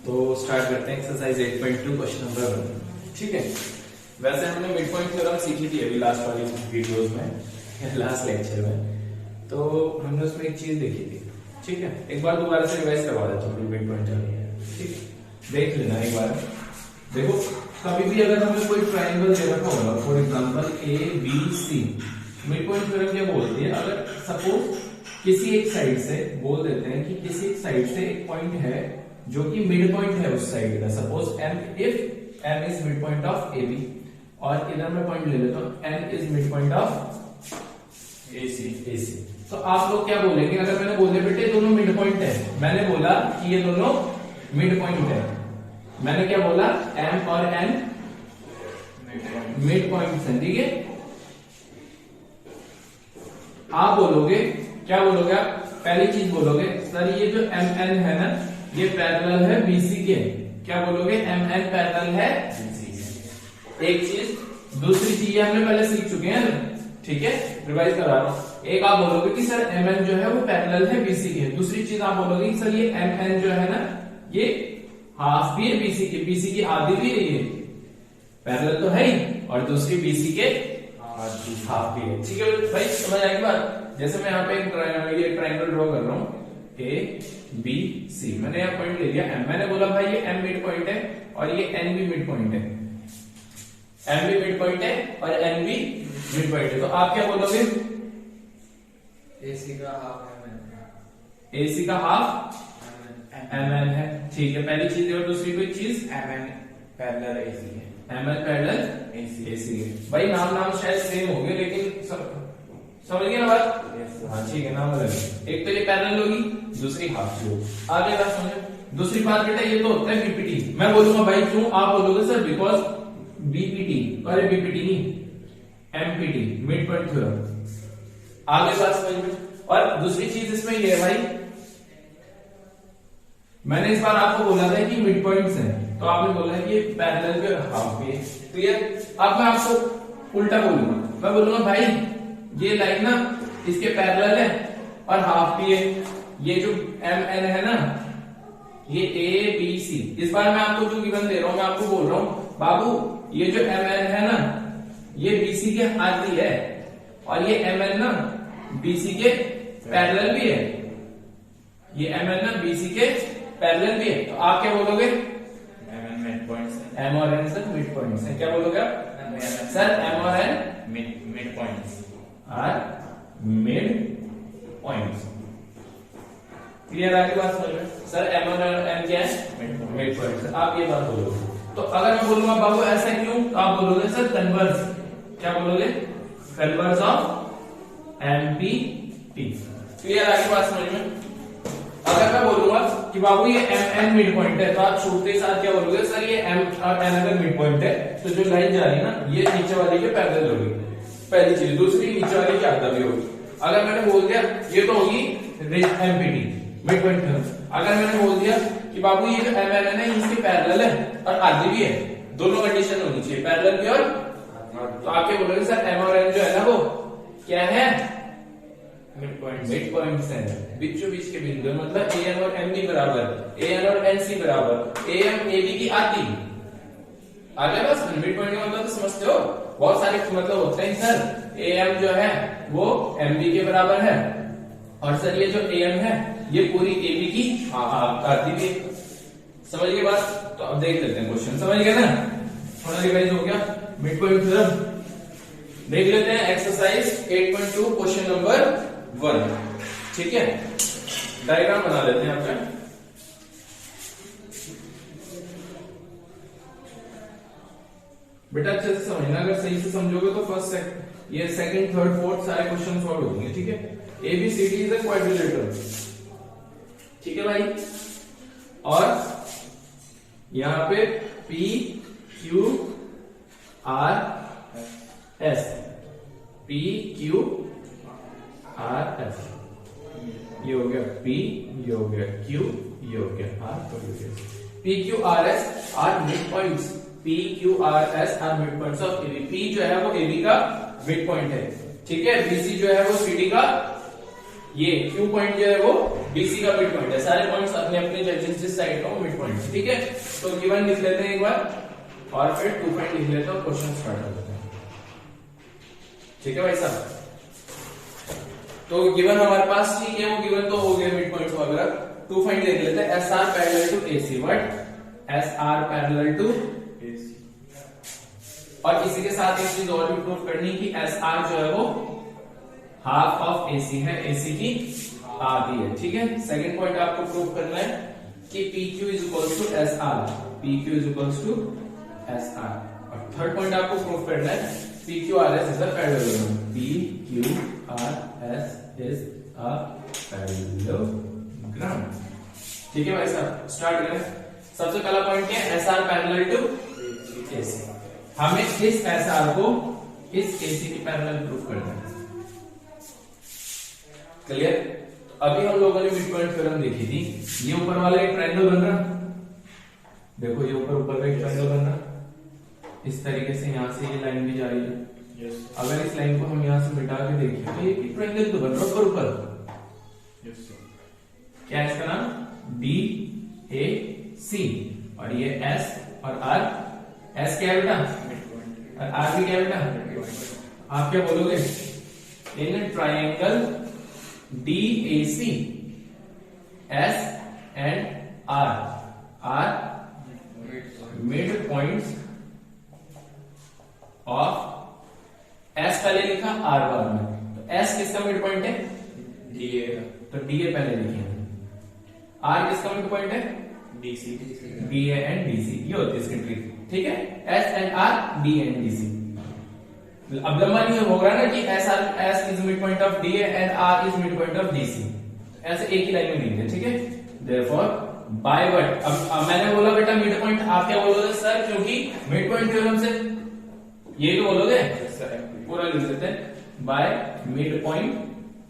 तो स्टार्ट करते हैं एक्सरसाइज 8.2 क्वेश्चन नंबर 1। ठीक है, वैसे हमने मिड पॉइंट थ्योरम सीखी थी अभी लास्ट वाली वीडियोस में, लास्ट लेक्चर में। तो हमने उसमें एक चीज देखी थी। ठीक है, एक बार दोबारा से रिवाइज करवा देता हूँ मिड पॉइंट थ्योरम। ठीक है, देख लेना एक बार। देखो, कभी भी अगर हमें कोई ट्रायंगल दे रखा होगा, for example A B C, mid point theorem क्या बोलती है, अगर सपोज किसी एक साइड से बोल देते हैं कि किसी एक साइड से एक पॉइंट है जो कि मिड पॉइंट है उस साइड का, suppose M, if M is mid point of A B, और इधर मैं पॉइंट ले लेता हूं N is mid point of A C. तो आप लोग क्या बोलेंगे अगर मैंने बोल दिया बेटे दोनों मिड पॉइंट है, मैंने बोला कि ये दोनों मिड पॉइंट है, मैंने क्या बोला एम और एन मिड पॉइंट है। ठीक है, आप बोलोगे, क्या बोलोगे आप, पहली चीज बोलोगे सर ये जो एम एन है ना ये पैरेलल है बीसी के। क्या बोलोगे, एम एन पैरेलल है बीसी के। एक चीज। दूसरी चीज हमने पहले सीख चुके हैं, ठीक है, रिवाइज करा रहा हूं। एक आप बोलोगे कि सर एम एन जो है वो पैरेलल है बीसी के। दूसरी चीज आप बोलोगे कि सर ये एम एन जो है ना ये हाफ भी है बीसी के, बीसी की आधी भी है, ये पैरेलल तो है ही, और दूसरी बीसी के हाफ भी है। ठीक है भाई, समझ आएगी बात। जैसे मैं यहाँ पे एक ट्रायंगल ड्रॉ कर रहा हूँ ए बी सी, मैंने यहाँ पॉइंट ले लिया एम, मैंने बोला भाई ये एम मिड पॉइंट है और ये एन भी मिड पॉइंट है, एम भी मिड पॉइंट है और एन भी मिड पॉइंट है। तो आप क्या बोलोगे, एसी का हाफ एम एन, एसी का हाफ एम एन है। ठीक है, पहली चीज। और दूसरी कोई चीज, एम एन पैरेलल एसी है, एम एन पैरेलल एसी है। भाई नाम शायद सेम होंगे लेकिन समझ गए ना बात। हाँ ठीक है, नाम अलग। एक तो ये पैरेलल होगी, दूसरी हाफ की होगी। आगे बात समझो। दूसरी बात बेटा ये तो होता है बीपीटी। मैं बोलूंगा भाई क्यों, आप बोलोगे सर बिकॉज बीपीटी, अरे बीपीटी नहीं एमपीटी, मिड पॉइंट थ्योरम। आगे बात समझ में। और दूसरी चीज इसमें ये है भाई, मैंने इस बार आपको बोला था कि मिड पॉइंट्स हैं, तो आपने बोला है कि पैरेलल पे हाफ पे। तो ये अब मैं आपको उल्टा बोलूंगा, मैं बोलूंगा भाई ये लाइन ना इसके पैरेलल है और हाफ भी है। ये जो एम एन है ना ये ए बी सी, इस बार मैं आपको जो गिवन दे रहा हूं मैं आपको बोल रहा हूं बाबू ये जो एम एन है ना ये बीसी के आधी है और ये एम एन ना बीसी के पैरेलल भी है, ये एम एन ना बीसी के पैरेलल भी है। तो आप क्या बोलोगे, एम एन मिड पॉइंट्स है, एम और एन सर मिड पॉइंट्स है। क्या बोलोगे आप, सर एम और N mid points are mid points. Clear आगे बात समझ में। सर एम और एन क्या है, मिड पॉइंट्स। आप ये बात बोलोगे। तो अगर मैं बोलूंगा बाबू ऐसा क्यों, तो आप बोलोगे सर कन्वर्स, क्या बोलोगे, कन्वर्स ऑफ एमपीटी। क्लियर आगे बात समझ में। अगर मैं बोलूंगा कि बाबू ये एम एन मिड पॉइंट है, तो आप छूटते साथ क्या बोलोगे, सर ये एम और एन अगर मिड पॉइंट है तो जो लाइन जा रही है ना ये नीचे वाली के पैरेलल होगी, पहली चीज। दूसरी नीचे वाली की आधा भी होगी। अगर मैंने बोल दिया ये तो होगी एमपीटी, मिड पॉइंट थ्योरम। अगर मैंने बोल दिया कि बाबू ये जो एम एन है इसके पैरेलल है और आधी भी है, दोनों कंडीशन होनी चाहिए, पैरेलल भी और, तो आप क्या बोलोगे, सर एम और एन जो है ना वो क्या है, मिड पॉइंट्स है, बीचों बीच के बिंदु, मतलब ए एन और एम बी बराबर, ए एन और एन सी बराबर, ए एम ए बी की आधी। आगे बस मिड पॉइंट का मतलब तो समझते हो, बहुत सारे मतलब होते हैं सर। ए एम जो है वो एम बी के बराबर है और सर ये जो ए एम है ये पूरी ए बी की आधी भी। समझ गए बात। तो अब देख लेते हैं क्वेश्चन, समझ गए ना, थोड़ा रिवाइज हो गया मिड पॉइंट थ्योरम। देख लेते हैं एक्सरसाइज 8.2 क्वेश्चन नंबर 1। ठीक है, डायग्राम बना लेते हैं आपका। बेटा अच्छे से समझना, अगर सही से समझोगे तो फर्स्ट ये सेकंड थर्ड फोर्थ सारे क्वेश्चन सॉल्व हो जाएंगे। ठीक है, ABCD इज अ क्वाड्रिलेटरल। ठीक है भाई, और यहां पे P Q R S, P Q R S, ये हो गया P, ये हो गया Q, ये हो गया R, और ये हो गया P Q R S are mid points. P Q R S are mid points of AB। P जो है वो AB का मिड पॉइंट है, ठीक है। BC जो है वो CD का, ये Q पॉइंट जो है वो BC का मिड पॉइंट है, सारे पॉइंट्स अपने अपने जिस साइड का मिड पॉइंट है, ठीक है। तो गिवन लिख लेते हैं एक बार और फिर 2 फाइंड लिख लेते हैं और क्वेश्चन स्टार्ट कर देते हैं, ठीक है भाई साहब। तो गिवन हमारे पास ठीक है, वो गिवन तो हो गया मिड पॉइंट वगैरह। 2 फाइंड देख लेते हैं। SR parallel to AC, what SR parallel to AC। और इसी के साथ एक चीज और भी प्रूव करनी कि SR जो है वो हाफ ऑफ AC है, AC की आधी है, ठीक है। सेकंड पॉइंट आपको प्रूव करना है कि PQ is equals to SR, PQ is equals to SR। और थर्ड पॉइंट आपको प्रूव करना है PQRS is a parallelogram, PQRS is a parallelogram, ठीक है भाई साहब। स्टार्ट करें। सबसे पहला पॉइंट क्या है, SR पैरेलल टू AC। हमें इस SR को इस AC की पैरेलल प्रूव करना है, क्लियर। अभी हम लोगों ने मिड पॉइंट थ्योरम देखी थी। ये ऊपर वाला एक ट्रायंगल बन रहा, देखो ये ऊपर का एक ट्रायंगल बन रहा, इस तरीके से यहाँ से ये लाइन भी जा रही है। Yes. अगर इस लाइन को हम यहाँ से मिटा के देखें तो ये ट्रायंगल तो बन रहा ऊपर। Yes, sir. क्या है इसका नाम, BAC। और ये S और R, S क्या है बेटा Midpoint. और R भी क्या है बेटा। Midpoint. आप क्या बोलोगे, in triangle DAC S and R are mid points of S पहले लिखा, R बाद में। तो S किसका मिड पॉइंट है, DA. तो DA पहले लिखे। R किसका मिड पॉइंट है, DC. BA and DC। ये होती है इसकी ट्रिक, ठीक है। S and R, D and DC। अब लंबा नहीं होगा ना कि S is mid point of DA and R is mid point of DC, ऐसे एक ही लाइन में लिख दे, ठीक है। देयरफॉर बाय व्हाट, अब मैंने बोला बेटा मिड पॉइंट, आप क्या बोलोगे सर, क्योंकि मिड पॉइंट थ्योरम से ये तो बोलोगे, Yes, sir. पूरा लिख देते हैं बाय मिड पॉइंट।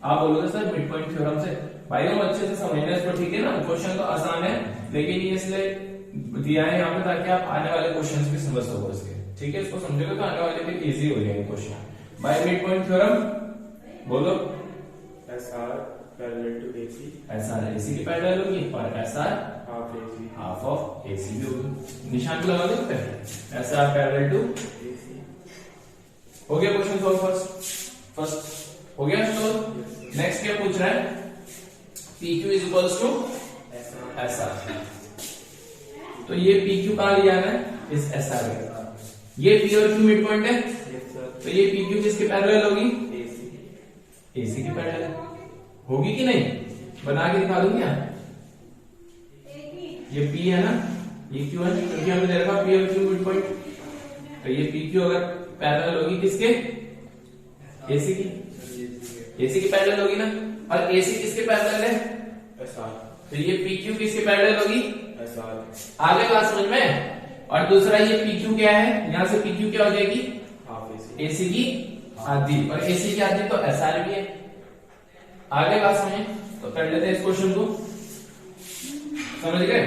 आप बोलोगे सर मिड पॉइंट थ्योरम से। भाई हम अच्छे से समझना इसको, ठीक है ना। क्वेश्चन तो आसान है, लेकिन ये इसलिए दिया है यहाँ पे ताकि आप आने वाले क्वेश्चंस भी समझ सको इसके, ठीक है। इसको समझोगे तो आने वाले भी इजी हो जाएंगे question. By mid point theorem बोलो, SR parallel to AC. SR AC की पैरेलल होगी और SR Half AC. Half of AC भी होगी। निशान भी लगा देते हैं, SR पैरेलल टू AC. हो गया क्वेश्चन सॉल्व। फर्स्ट हो गया सॉल्व। नेक्स्ट क्या पूछ रहा है, PQ is equals to SR। तो ये PQ कहां लिया है, इस SR में। ये P और Q मिड पॉइंट है, Yes, sir. तो ये PQ किसके पैरेलल होगी, AC. AC की पैरेलल होगी कि नहीं, बना के दिखा दूं क्या। ये P है ना, ये Q है, क्योंकि हमने दे रखा P और Q मिड पॉइंट। तो ये PQ अगर पैरेलल होगी किसके, AC की, AC की पैरेलल होगी ना। और AC किसके पैरेलल है, SR. तो ये PQ किसके पैरेलल होगी, SR. आगे बात समझ में। और दूसरा ये PQ क्या है, यहां से PQ क्या हो जाएगी, Half AC. AC की आधी, और AC की आधी तो SR भी है। आगे बात समझे तो कर लेते हैं इस क्वेश्चन को, समझ गए।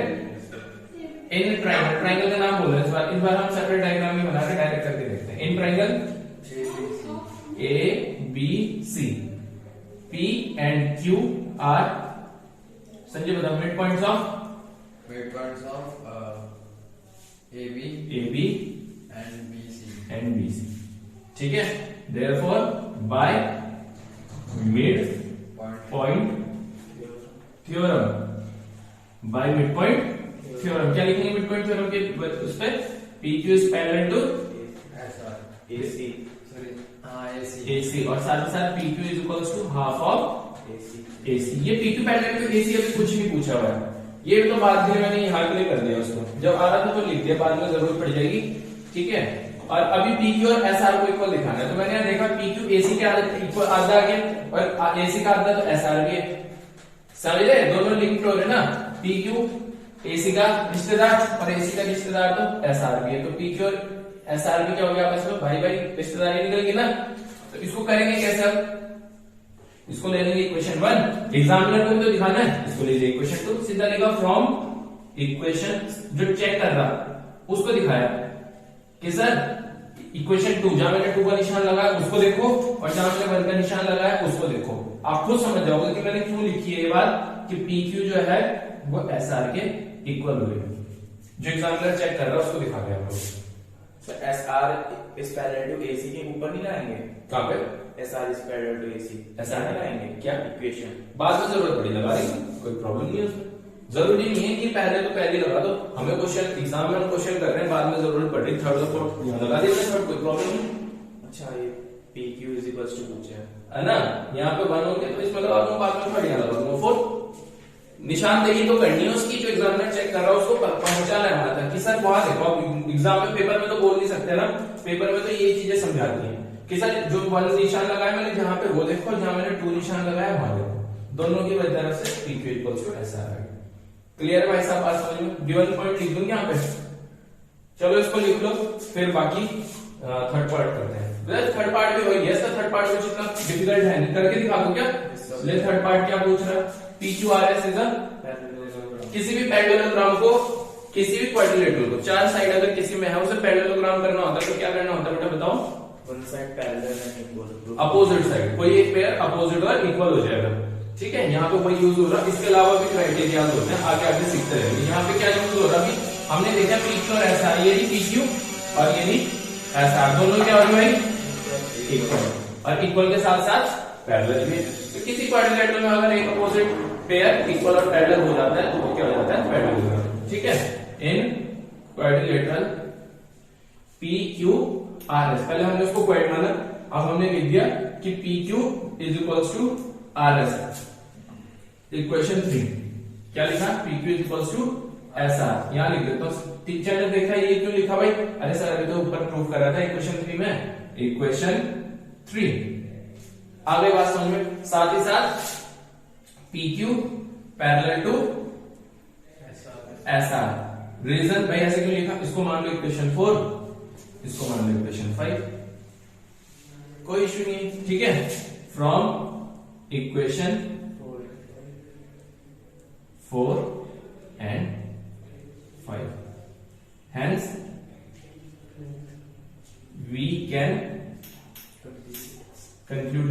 इन ट्रायंगल, ट्रायंगल का नाम बोलो इस बार हम सेपरेट डायग्राम में बना के डायरेक्ट करके देखते हैं। In triangle ABC, P and Q are, Sanjay बताओ, mid points of midpoints of AB AB and BC. and BC, ठीक है। therefore by mid point theorem, by mid point theorem क्या लिखेंगे मिड पॉइंट थ्योरम के उस पे, PQ is parallel to SR. AC. Sorry. AC. AC और साथ ही साथ PQ is equals to half of AC. AC। ये PQ पैरेलल टू AC अभी कुछ नहीं पूछा हुआ है, ये तो बाद में मैंने यहाँ के लिए कर दिया उसको, जब आ रहा था तो लिख दिया, बाद में जरूरत पड़ जाएगी, ठीक है। और अभी PQ और SR को इक्वल दिखाना है, तो मैंने यहाँ देखा PQ AC के इक्वल आधा आ गया और AC का आधा तो SR भी है, समझ रहे, दोनों लिंक्ड हो रहे ना। PQ AC का रिश्तेदार और AC का रिश्तेदार तो SR भी है, तो PQ और SR भी क्या हो गया आपस में, भाई भाई रिश्तेदारी निकल गई ना। तो इसको करेंगे कैसे, अब इसको ले लेंगे इक्वेशन 1, एग्जामिनर को तो दिखाना है, इसको ले लीजिए इक्वेशन 2, सीधा लिखा फ्रॉम इक्वेशन, जो चेक कर रहा उसको दिखाया कि सर इक्वेशन 2, जहां मैंने 2 का निशान लगाया उसको देखो और जहां मैंने 1 का निशान लगाया उसको देखो। आप खुद समझ जाओगे कि मैंने क्यों लिखी है ये बात, कि पी क्यू जो है वो एस आर के इक्वल हुए। जो एग्जामिनर चेक कर रहा है उसको दिखा गया आप लोग। Sir S R is parallel to AC के ऊपर नहीं लाएंगे? कहां पे? S R is parallel to AC ऐसा नहीं लाएंगे क्या? इक्वेशन? बाद में जरूरत पड़ी लगा देंगे, कोई प्रॉब्लम नहीं है उसमें। जरूरी नहीं है कि पहले तो पहले लगा दो। हमें क्वेश्चन एग्जाम में हम क्वेश्चन कर रहे हैं, बाद में जरूरत पड़ रही थर्ड और फोर्थ यहाँ लगा देंगे, थर्ड कोई प्रॉब्लम नहीं। अच्छा ये P Q is equals to पूछा है ना, यहाँ पे वन हो गया तो इसमें लगा दूंगा, बाद में थर्ड यहाँ लगा दूंगा, फोर्थ। निशानदेही तो करनी है उसकी, जो एग्जामिनर चेक कर रहा है उसको पहुंचाना है हमारा तक कि सर वहां देखो। आप एग्जाम में पेपर में तो बोल नहीं सकते ना, पेपर में तो ये चीजें समझाती हैं कि सर जो वन निशान लगाया मैंने जहां पे वो देखो, जहां मैंने टू निशान लगाया वहां देखो, दोनों की वजह से पी क्यू इक्वल्स टू ऐसा है। क्लियर भाई साहब? पास समझ में? गिवन पॉइंट लिख दूंगी यहाँ पे, चलो इसको लिख लो, फिर बाकी थर्ड पार्ट करते हैं। थर्ड पार्ट भी वही है, थर्ड पार्ट कुछ इतना डिफिकल्ट है नहीं, करके दिखा दो क्या? ले थर्ड पार्ट क्या पूछ रहा है? P Q R S is किसी भी पैरेललोग्राम को, किसी भी क्वाड्रिलेटरल को, चार साइड अगर किसी में है उसे पैरेललोग्राम करना होता है तो क्या करना होता है बेटा बताओ? One side parallel and equal, opposite side, कोई एक पेयर अपोजिट और इक्वल हो जाएगा। ठीक है, यहाँ पे वही यूज हो रहा है। इसके अलावा भी क्राइटेरिया होते हैं, आगे आगे सीखते रहेंगे। यहाँ पे क्या यूज हो रहा है? हमने देखा पी क्यू और ऐसा, ये नहीं पी क्यू और ये नहीं ऐसा, दोनों क्या हो भाई? इक्वल, और इक्वल के साथ साथ पैरेलल भी। तो किसी क्वाड्रिलेटरल में अगर एक अपोजिट पेयर इक्वल और पैरेलल हो जाता है तो वो क्या हो जाता है? पैरेलल। ठीक है, इन quadrilateral P Q R S, पहले हमने उसको क्वाड माना, अब हमने लिख दिया कि P Q is equals to R S. Equation 3 क्या लिखा? P Q is equals to S R, यहां लिख देता हूं। टीचर ने देखा ये क्यों लिखा भाई? अरे सर अभी तो ऊपर प्रूफ कर रहा था इक्वेशन 3 में। इक्वेशन 3 आगे बात समझ में। साथ ही साथ P Q parallel to S R. Reason भाई ऐसे क्यों लिखा? इसको मान लो इक्वेशन 4, इसको मान लो इक्वेशन 5, कोई इश्यू नहीं। ठीक है, from equation 4 and 5, hence we can conclude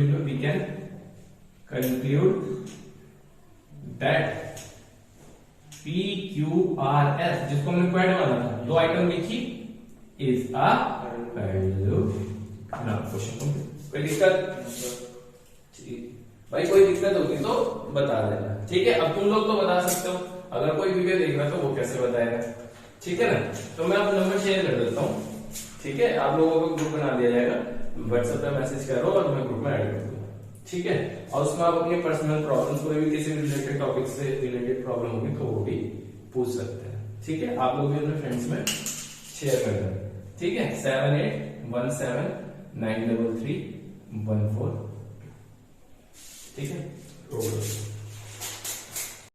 that PQRS, जिसको हमने क्वाड माना था, दो आइटम लिखी, is a parallelogram. Question complete. कोई दिक्कत? भाई कोई दिक्कत होगी तो बता देना। ठीक है, अब तुम लोग तो बता सकते हो, अगर कोई वीडियो देख रहा है तो वो कैसे बताएगा? ठीक है ना, तो मैं अब नंबर शेयर कर देता हूँ। ठीक है, आप लोगों को ग्रुप बना दिया जाएगा, व्हाट्सएप पे मैसेज करो और मैं ग्रुप में ऐड कर दूंगा। ठीक है, और उसमें आप अपनी पर्सनल प्रॉब्लम्स, कोई भी किसी भी रिलेटेड टॉपिक से रिलेटेड प्रॉब्लम होगी तो वो भी पूछ सकते हैं। ठीक है, आप लोग भी अपने फ्रेंड्स में शेयर कर देना। ठीक है, 7817933142। ठीक है।